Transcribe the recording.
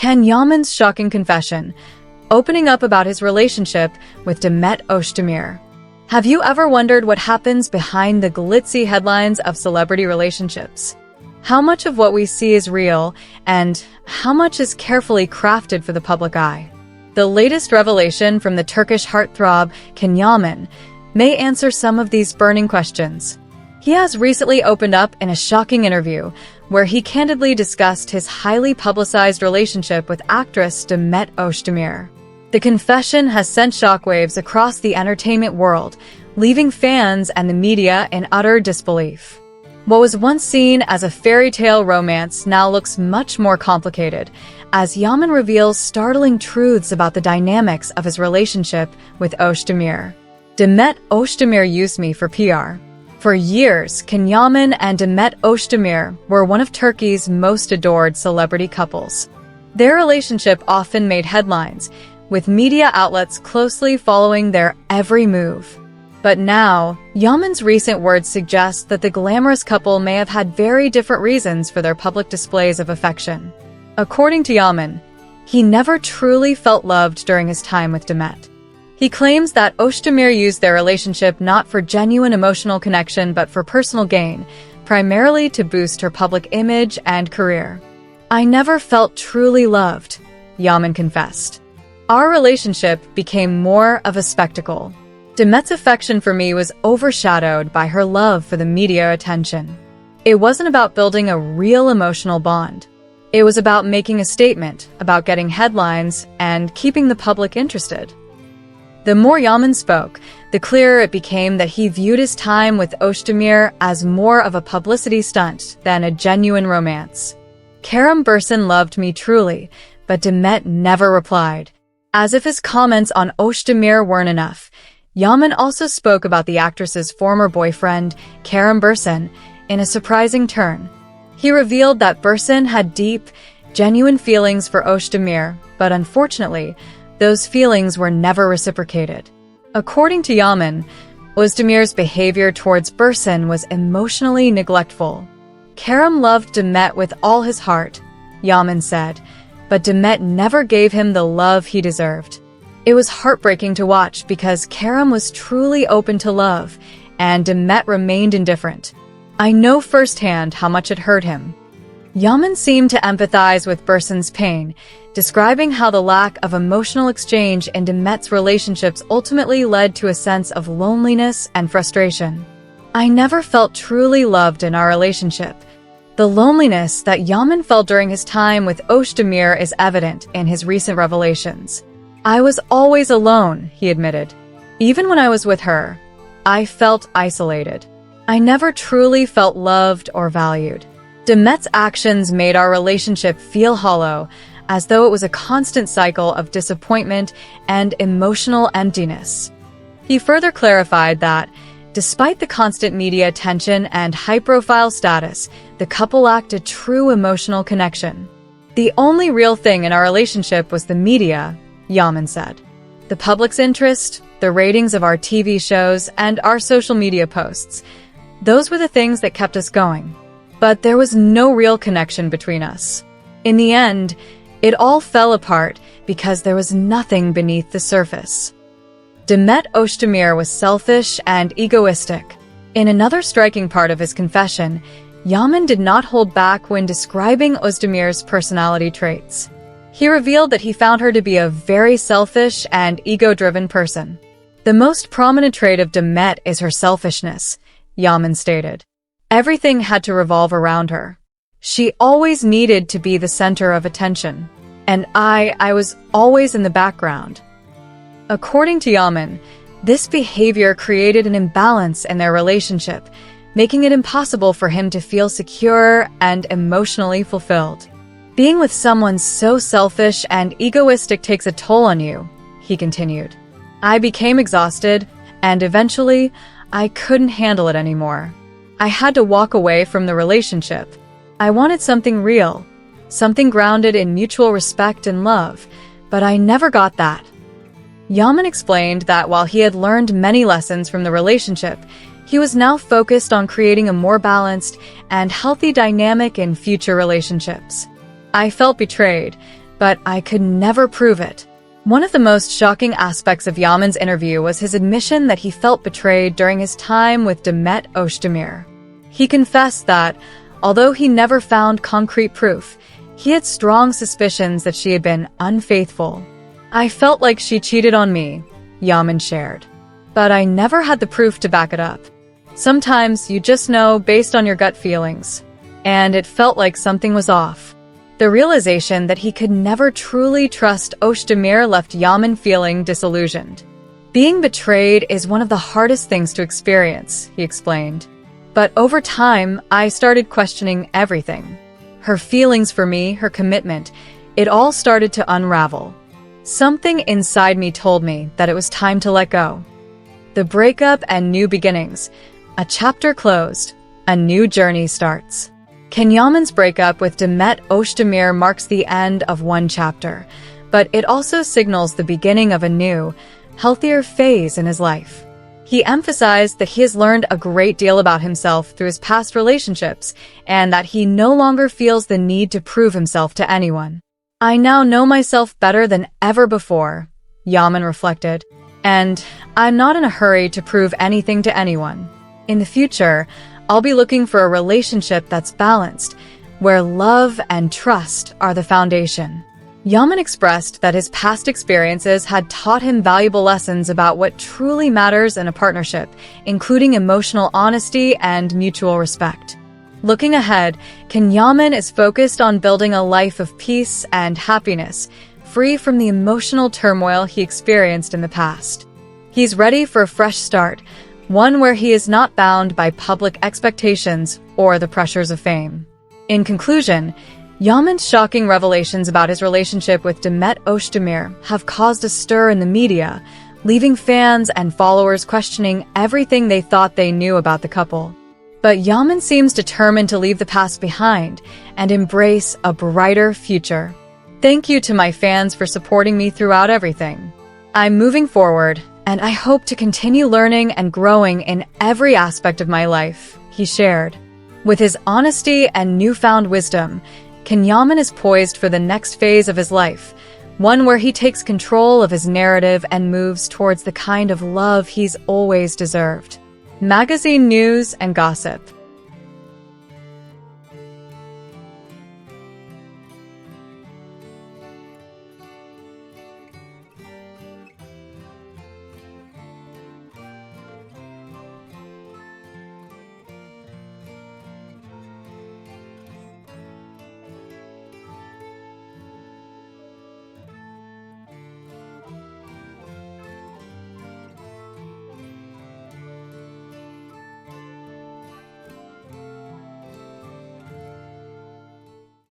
Yaman's shocking confession, opening up about his relationship with Demet Özdemir. Have you ever wondered what happens behind the glitzy headlines of celebrity relationships? How much of what we see is real, and how much is carefully crafted for the public eye? The latest revelation from the Turkish heartthrob Yaman may answer some of these burning questions. He has recently opened up in a shocking interview where he candidly discussed his highly publicized relationship with actress Demet Özdemir. The confession has sent shockwaves across the entertainment world, leaving fans and the media in utter disbelief. What was once seen as a fairy tale romance now looks much more complicated, as Yaman reveals startling truths about the dynamics of his relationship with Özdemir. Demet Özdemir used me for PR. For years, Yaman and Demet Özdemir were one of Turkey's most adored celebrity couples. Their relationship often made headlines, with media outlets closely following their every move. But now, Yaman's recent words suggest that the glamorous couple may have had very different reasons for their public displays of affection. According to Yaman, he never truly felt loved during his time with Demet. He claims that Özdemir used their relationship not for genuine emotional connection but for personal gain, primarily to boost her public image and career. "I never felt truly loved," Yaman confessed. "Our relationship became more of a spectacle. Demet's affection for me was overshadowed by her love for the media attention. It wasn't about building a real emotional bond. It was about making a statement, about getting headlines, and keeping the public interested." The more Yaman spoke, the clearer it became that he viewed his time with Özdemir as more of a publicity stunt than a genuine romance. "Kerem Bürsin loved me truly, but Demet never replied." As if his comments on Özdemir weren't enough, Yaman also spoke about the actress's former boyfriend, Kerem Bürsin, in a surprising turn. He revealed that Bürsin had deep, genuine feelings for Özdemir, but unfortunately, those feelings were never reciprocated. According to Yaman, Özdemir's behavior towards Bürsin was emotionally neglectful. "Kerem loved Demet with all his heart," Yaman said, "but Demet never gave him the love he deserved. It was heartbreaking to watch because Kerem was truly open to love, and Demet remained indifferent. I know firsthand how much it hurt him." Yaman seemed to empathize with Bürsin's pain, describing how the lack of emotional exchange in Demet's relationships ultimately led to a sense of loneliness and frustration. "I never felt truly loved in our relationship." The loneliness that Yaman felt during his time with Özdemir is evident in his recent revelations. "I was always alone," he admitted. "Even when I was with her, I felt isolated. I never truly felt loved or valued." Demet's actions made our relationship feel hollow, as though it was a constant cycle of disappointment and emotional emptiness. He further clarified that, despite the constant media attention and high-profile status, the couple lacked a true emotional connection. "The only real thing in our relationship was the media," Yaman said. "The public's interest, the ratings of our TV shows, and our social media posts. Those were the things that kept us going. But there was no real connection between us. In the end, it all fell apart because there was nothing beneath the surface." Demet Özdemir was selfish and egoistic. In another striking part of his confession, Yaman did not hold back when describing Özdemir's personality traits. He revealed that he found her to be a very selfish and ego-driven person. "The most prominent trait of Demet is her selfishness," Yaman stated. "Everything had to revolve around her. She always needed to be the center of attention. And I was always in the background." According to Yaman, this behavior created an imbalance in their relationship, making it impossible for him to feel secure and emotionally fulfilled. "Being with someone so selfish and egoistic takes a toll on you," he continued. "I became exhausted, and eventually, I couldn't handle it anymore. I had to walk away from the relationship. I wanted something real, something grounded in mutual respect and love, but I never got that." Yaman explained that while he had learned many lessons from the relationship, he was now focused on creating a more balanced and healthy dynamic in future relationships. "I felt betrayed, but I could never prove it. One of the most shocking aspects of Yaman's interview was his admission that he felt betrayed during his time with Demet Özdemir. He confessed that, although he never found concrete proof, he had strong suspicions that she had been unfaithful. "I felt like she cheated on me," Yaman shared. "But I never had the proof to back it up. Sometimes you just know based on your gut feelings. And it felt like something was off." The realization that he could never truly trust Özdemir left Yaman feeling disillusioned. "Being betrayed is one of the hardest things to experience," he explained. "But over time, I started questioning everything. Her feelings for me, her commitment, it all started to unravel. Something inside me told me that it was time to let go." The breakup and new beginnings. A chapter closed. A new journey starts. Yaman's breakup with Demet Özdemir marks the end of one chapter, but it also signals the beginning of a new, healthier phase in his life. He emphasized that he has learned a great deal about himself through his past relationships and that he no longer feels the need to prove himself to anyone. "I now know myself better than ever before," Yaman reflected, "and I'm not in a hurry to prove anything to anyone. In the future, I'll be looking for a relationship that's balanced, where love and trust are the foundation." Yaman expressed that his past experiences had taught him valuable lessons about what truly matters in a partnership, including emotional honesty and mutual respect. Looking ahead, Yaman is focused on building a life of peace and happiness, free from the emotional turmoil he experienced in the past. He's ready for a fresh start, one where he is not bound by public expectations or the pressures of fame. In conclusion, Yaman's shocking revelations about his relationship with Demet Özdemir have caused a stir in the media, leaving fans and followers questioning everything they thought they knew about the couple. But Yaman seems determined to leave the past behind and embrace a brighter future. "Thank you to my fans for supporting me throughout everything. I'm moving forward, and I hope to continue learning and growing in every aspect of my life," he shared. With his honesty and newfound wisdom, Yaman is poised for the next phase of his life, one where he takes control of his narrative and moves towards the kind of love he's always deserved. Magazine news and gossip.